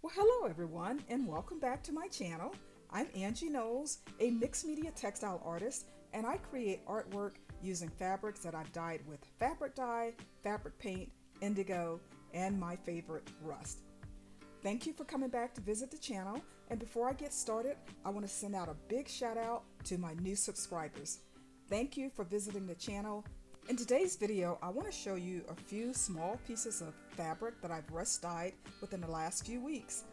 Well, hello everyone, and welcome back to my channel. I'm Angie Knowles, a mixed media textile artist, and I create artwork using fabrics that I've dyed with fabric dye, fabric paint, indigo, and my favorite, rust. Thank you for coming back to visit the channel, and before I get started, I want to send out a big shout out to my new subscribers. Thank you for visiting the channel. In today's video, I want to show you a few small pieces of fabric that I've rust dyed within the last few weeks.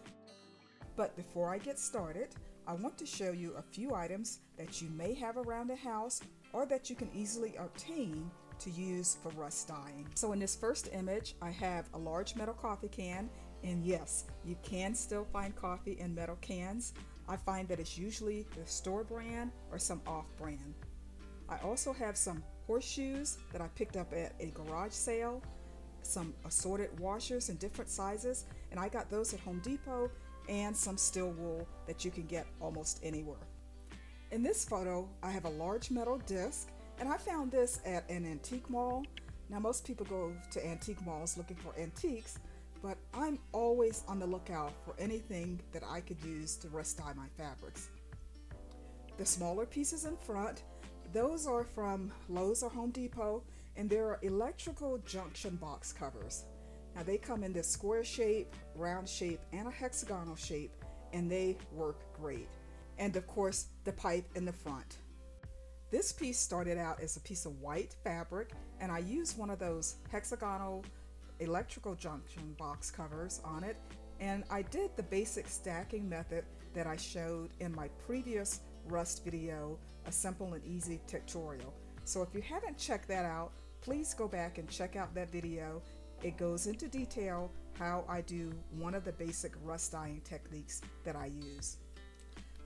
But before I get started, I want to show you a few items that you may have around the house or that you can easily obtain to use for rust dyeing. So in this first image, I have a large metal coffee can, and yes, you can still find coffee in metal cans. I find that it's usually the store brand or some off brand. I also have some horseshoes that I picked up at a garage sale, some assorted washers in different sizes, and I got those at Home Depot, and some steel wool that you can get almost anywhere. In this photo, I have a large metal disc, and I found this at an antique mall. Now most people go to antique malls looking for antiques, but I'm always on the lookout for anything that I could use to rust dye my fabrics. The smaller pieces in front, those are from Lowe's or Home Depot, and they're electrical junction box covers. Now they come in this square shape, round shape, and a hexagonal shape, and they work great. And of course, the pipe in the front. This piece started out as a piece of white fabric, and I used one of those hexagonal electrical junction box covers on it, and I did the basic stacking method that I showed in my previous rust video, a simple and easy tutorial. So if you haven't checked that out, please go back and check out that video. It goes into detail how I do one of the basic rust dyeing techniques that I use.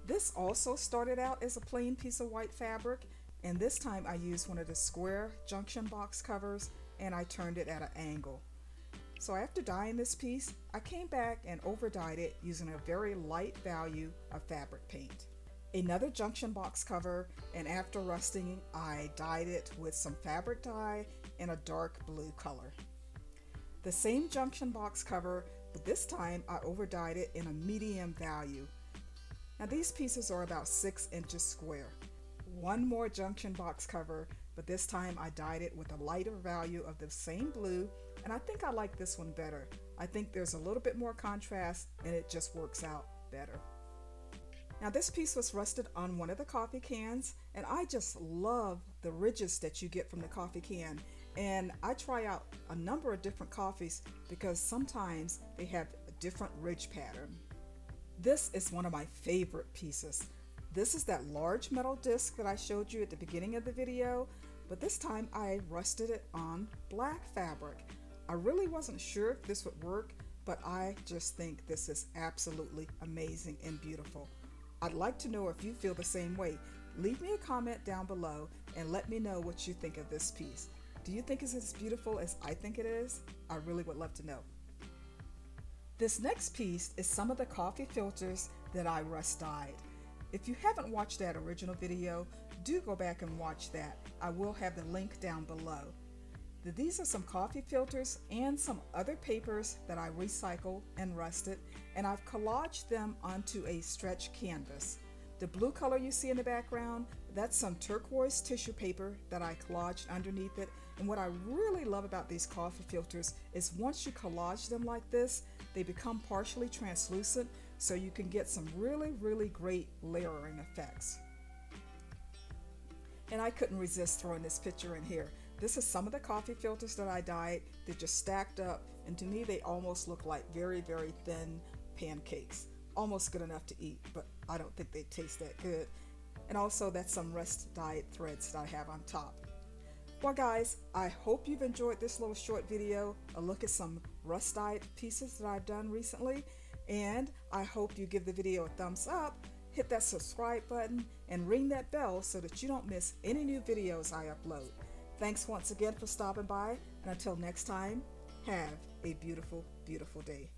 This also started out as a plain piece of white fabric, and this time I used one of the square junction box covers and I turned it at an angle. So after dyeing this piece, I came back and over dyed it using a very light value of fabric paint. Another junction box cover, and after rusting, I dyed it with some fabric dye in a dark blue color. The same junction box cover, but this time I over dyed it in a medium value. Now these pieces are about 6 inches square. One more junction box cover, but this time I dyed it with a lighter value of the same blue, and I think I like this one better. I think there's a little bit more contrast and it just works out better. Now this piece was rusted on one of the coffee cans, and I just love the ridges that you get from the coffee can. And I try out a number of different coffees because sometimes they have a different ridge pattern. This is one of my favorite pieces. This is that large metal disc that I showed you at the beginning of the video, but this time I rusted it on black fabric. I really wasn't sure if this would work, but I just think this is absolutely amazing and beautiful. I'd like to know if you feel the same way. Leave me a comment down below and let me know what you think of this piece. Do you think it's as beautiful as I think it is? I really would love to know. This next piece is some of the coffee filters that I rust dyed. If you haven't watched that original video, do go back and watch that. I will have the link down below. These are some coffee filters and some other papers that I recycled and rusted, and I've collaged them onto a stretch canvas. The blue color you see in the background, that's some turquoise tissue paper that I collaged underneath it. And what I really love about these coffee filters is once you collage them like this, they become partially translucent, so you can get some really great layering effects. And I couldn't resist throwing this picture in here. This is some of the coffee filters that I dyed. They're just stacked up, and to me they almost look like very thin pancakes. Almost good enough to eat, but I don't think they taste that good. And also that's some rust dyed threads that I have on top. Well guys, I hope you've enjoyed this little short video, a look at some rust dyed pieces that I've done recently, and I hope you give the video a thumbs up, hit that subscribe button, and ring that bell so that you don't miss any new videos I upload. Thanks once again for stopping by, and until next time, have a beautiful day.